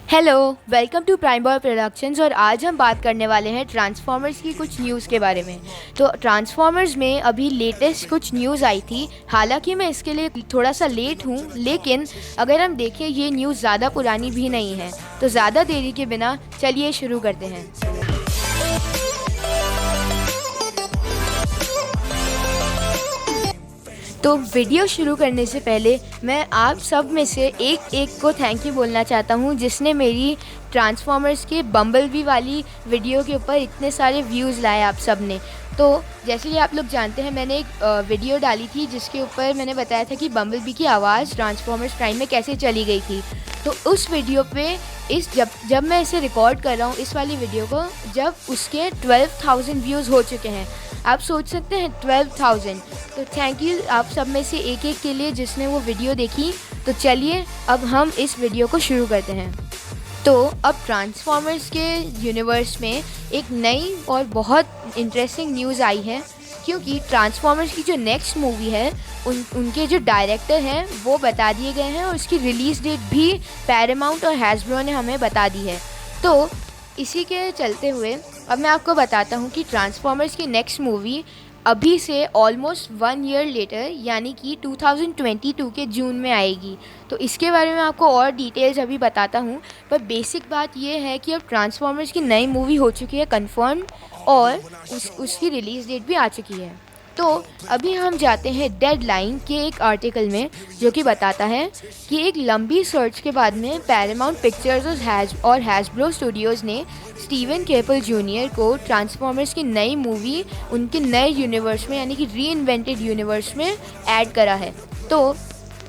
Hello, welcome to Prime Boy Productions. और आज हम बात करने वाले हैं ट्रांसफॉर्मर्स की कुछ न्यूज़ के बारे में। तो ट्रांसफॉर्मर्स में अभी लेटेस्ट कुछ न्यूज़ आई थी। हालांकि मैं इसके लिए थोड़ा सा लेट हूँ, लेकिन अगर हम देखें ये न्यूज़ ज़्यादा पुरानी भी नहीं है। तो ज़्यादा देरी के बिना चलिए शुरू करते हैं। तो वीडियो शुरू करने से पहले मैं आप सब में से एक एक को थैंक यू बोलना चाहता हूँ जिसने मेरी ट्रांसफॉर्मर्स के बम्बलबी वाली वीडियो के ऊपर इतने सारे व्यूज़ लाए आप सब ने। तो जैसे कि आप लोग जानते हैं, मैंने एक वीडियो डाली थी जिसके ऊपर मैंने बताया था कि बम्बलबी की आवाज़ ट्रांसफॉर्मर्स प्राइम में कैसे चली गई थी। तो उस वीडियो पे जब मैं इसे रिकॉर्ड कर रहा हूँ इस वाली वीडियो को, जब उसके 12,000 व्यूज़ हो चुके हैं। आप सोच सकते हैं 12,000। तो थैंक यू आप सब में से एक एक के लिए जिसने वो वीडियो देखी। तो चलिए अब हम इस वीडियो को शुरू करते हैं। तो अब ट्रांसफॉर्मर्स के यूनिवर्स में एक नई और बहुत इंटरेस्टिंग न्यूज़ आई है, क्योंकि ट्रांसफॉर्मर्स की जो नेक्स्ट मूवी है उनके जो डायरेक्टर हैं वो बता दिए गए हैं और उसकी रिलीज़ डेट भी पैरामाउंट और हैसब्रो ने हमें बता दी है। तो इसी के चलते हुए अब मैं आपको बताता हूँ कि ट्रांसफॉर्मर्स की नेक्स्ट मूवी अभी से ऑलमोस्ट 1 ईयर लेटर यानी कि 2022 के जून में आएगी। तो इसके बारे में आपको और डिटेल्स अभी बताता हूँ, पर बेसिक बात ये है कि अब ट्रांसफॉर्मर्स की नई मूवी हो चुकी है कंफर्म, और उसकी रिलीज़ डेट भी आ चुकी है। तो अभी हम जाते हैं डेडलाइन के एक आर्टिकल में, जो कि बताता है कि एक लंबी सर्च के बाद में पैरामाउंट पिक्चर्स और हैसब्रो स्टूडियोज़ ने स्टीवन केपल जूनियर को ट्रांसफॉर्मर्स की नई मूवी उनके नए यूनिवर्स में यानी कि री इन्वेंटेड यूनिवर्स में ऐड करा है। तो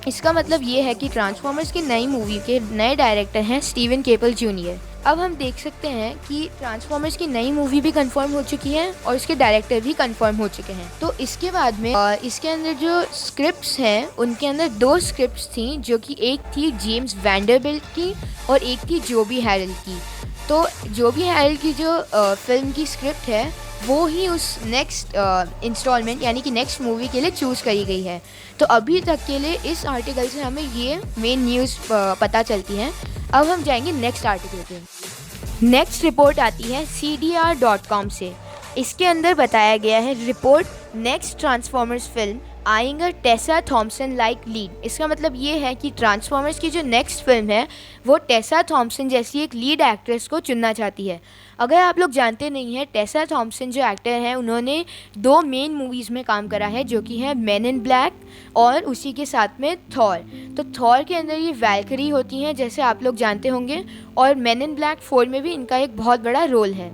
इसका मतलब ये है कि ट्रांसफॉर्मर्स की नई मूवी के नए डायरेक्टर हैं स्टीवन केपल जूनियर। अब हम देख सकते हैं कि ट्रांसफॉर्मर्स की नई मूवी भी कंफर्म हो चुकी है और इसके डायरेक्टर भी कंफर्म हो चुके हैं। तो इसके बाद में इसके अंदर जो स्क्रिप्ट्स हैं उनके अंदर 2 स्क्रिप्ट्स थी, जो कि एक थी जेम्स वैंडरबिल्ट की और एक थी जोबी हैरल की। तो जोबी हैरल की जो फिल्म की स्क्रिप्ट है वो ही उस नेक्स्ट इंस्टॉलमेंट यानी कि नेक्स्ट मूवी के लिए चूज़ करी गई है। तो अभी तक के लिए इस आर्टिकल से हमें ये मेन न्यूज़ पता चलती है। अब हम जाएंगे नेक्स्ट आर्टिकल पे। नेक्स्ट रिपोर्ट आती है CDR.com से। इसके अंदर बताया गया है रिपोर्ट नेक्स्ट ट्रांसफॉर्मर्स फिल्म आएंगे टेसा थॉम्सन लाइक लीड। इसका मतलब ये है कि ट्रांसफॉर्मर्स की जो नेक्स्ट फिल्म है वो टेसा थॉम्सन जैसी एक लीड एक्ट्रेस को चुनना चाहती है। अगर आप लोग जानते नहीं हैं, टेसा थॉम्सन जो एक्टर हैं उन्होंने 2 मेन मूवीज़ में काम करा है, जो कि है मैन इन ब्लैक और उसी के साथ में थॉर। तो थॉर के अंदर ये वैल्करी होती हैं जैसे आप लोग जानते होंगे, और मैन इन ब्लैक 4 में भी इनका एक बहुत बड़ा रोल है।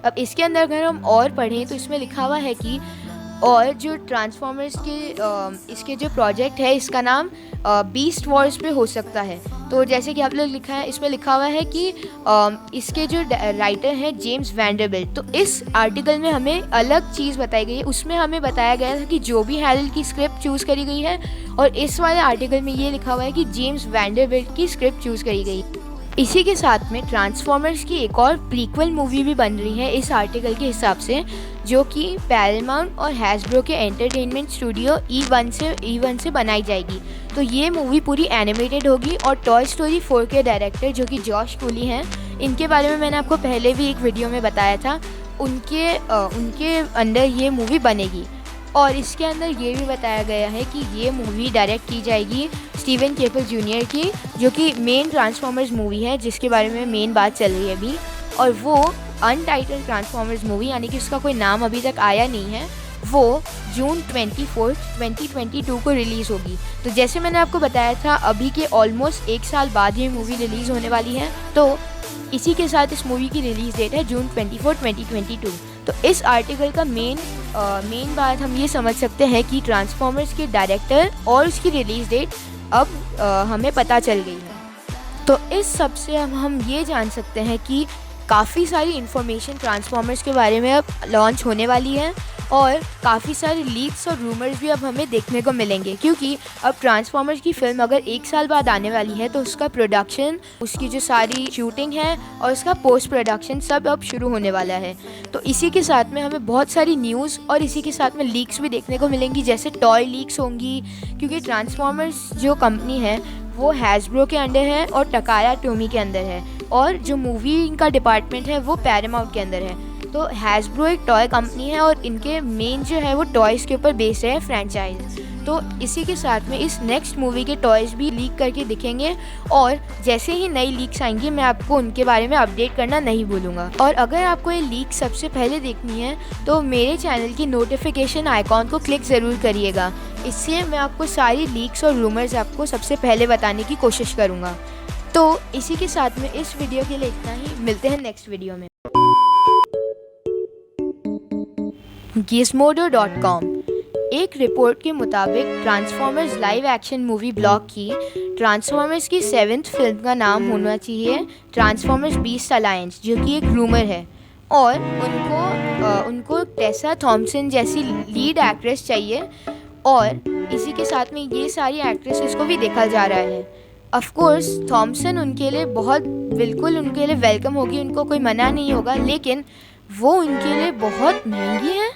अब इसके अंदर अगर हम और पढ़ें तो इसमें लिखा हुआ है कि और जो ट्रांसफॉर्मर्स के इसके जो प्रोजेक्ट है इसका नाम बीस्ट वॉर्स पे हो सकता है। तो जैसे कि आप लोग लिखा है, इसमें लिखा हुआ है कि इसके जो राइटर हैं जेम्स वैंडरबिल्ट। तो इस आर्टिकल में हमें अलग चीज़ बताई गई है। उसमें हमें बताया गया था कि जोबी हैरल की स्क्रिप्ट चूज़ करी गई है, और इस वाले आर्टिकल में ये लिखा हुआ है कि जेम्स वैंडरबिल्ट की स्क्रिप्ट चूज़ करी गई। इसी के साथ में ट्रांसफॉर्मर्स की एक और प्रीक्वल मूवी भी बन रही है इस आर्टिकल के हिसाब से, जो कि पैरामाउंट और हैसब्रो के एंटरटेनमेंट स्टूडियो E1 से बनाई जाएगी। तो ये मूवी पूरी एनिमेटेड होगी, और टॉय स्टोरी 4 के डायरेक्टर जो कि जॉश कूली हैं, इनके बारे में मैंने आपको पहले भी एक वीडियो में बताया था, उनके अंडर ये मूवी बनेगी। और इसके अंदर ये भी बताया गया है कि ये मूवी डायरेक्ट की जाएगी स्टीवन केपल जूनियर की, जो कि मेन ट्रांसफॉर्मर्स मूवी है जिसके बारे में मेन बात चल रही है अभी। और वो अनटाइटल्ड ट्रांसफॉर्मर्स मूवी यानी कि उसका कोई नाम अभी तक आया नहीं है, वो जून 24, 2022 को रिलीज़ होगी। तो जैसे मैंने आपको बताया था, अभी के ऑलमोस्ट 1 साल बाद ये मूवी रिलीज़ होने वाली है। तो इसी के साथ इस मूवी की रिलीज़ डेट है जून 24, 2022। तो इस आर्टिकल का मेन बात हम ये समझ सकते हैं कि ट्रांसफॉर्मर्स के डायरेक्टर और उसकी रिलीज़ डेट अब हमें पता चल गई है। तो इस सब से हम ये जान सकते हैं कि काफ़ी सारी इन्फॉर्मेशन ट्रांसफॉर्मर्स के बारे में अब लॉन्च होने वाली है, और काफ़ी सारे लीक्स और रूमर्स भी अब हमें देखने को मिलेंगे, क्योंकि अब ट्रांसफॉर्मर्स की फ़िल्म अगर 1 साल बाद आने वाली है तो उसका प्रोडक्शन, उसकी जो सारी शूटिंग है और उसका पोस्ट प्रोडक्शन सब अब शुरू होने वाला है। तो इसी के साथ में हमें बहुत सारी न्यूज़ और इसी के साथ में लीक्स भी देखने को मिलेंगी, जैसे टॉय लीक्स होंगी, क्योंकि ट्रांसफॉर्मर्स जो कंपनी है वो हैस्ब्रो के अंडर है और टकाया टोमी के अंदर है, और जो मूवी का डिपार्टमेंट है वो पैरामाउंट के अंदर है। तो हैस्ब्रो एक टॉय कंपनी है और इनके मेन जो है वो टॉयज़ के ऊपर बेस्ड है फ्रेंचाइज। तो इसी के साथ में इस नेक्स्ट मूवी के टॉयज़ भी लीक करके दिखेंगे, और जैसे ही नई लीक्स आएंगी मैं आपको उनके बारे में अपडेट करना नहीं भूलूंगा। और अगर आपको ये लीक सबसे पहले देखनी है तो मेरे चैनल की नोटिफिकेशन आइकॉन को क्लिक ज़रूर करिएगा। इससे मैं आपको सारी लीक्स और रूमर्स आपको सबसे पहले बताने की कोशिश करूँगा। तो इसी के साथ में इस वीडियो के लिए इतना ही, मिलते हैं नेक्स्ट वीडियो में। Gizmodo.com एक रिपोर्ट के मुताबिक transformers live action movie block की ट्रांसफॉर्मर्स की 7th फिल्म का नाम होना चाहिए ट्रांसफॉर्मर्स बीस्ट अलायंस, जो कि एक रूमर है। और उनको टेसा थॉम्पसन जैसी लीड एक्ट्रेस चाहिए, और इसी के साथ में ये सारी एक्ट्रेसेस को भी देखा जा रहा है। ऑफ कोर्स थॉम्पसन उनके लिए बिल्कुल उनके लिए वेलकम होगी, उनको कोई मना नहीं होगा, लेकिन वो उनके लिए बहुत महंगी है।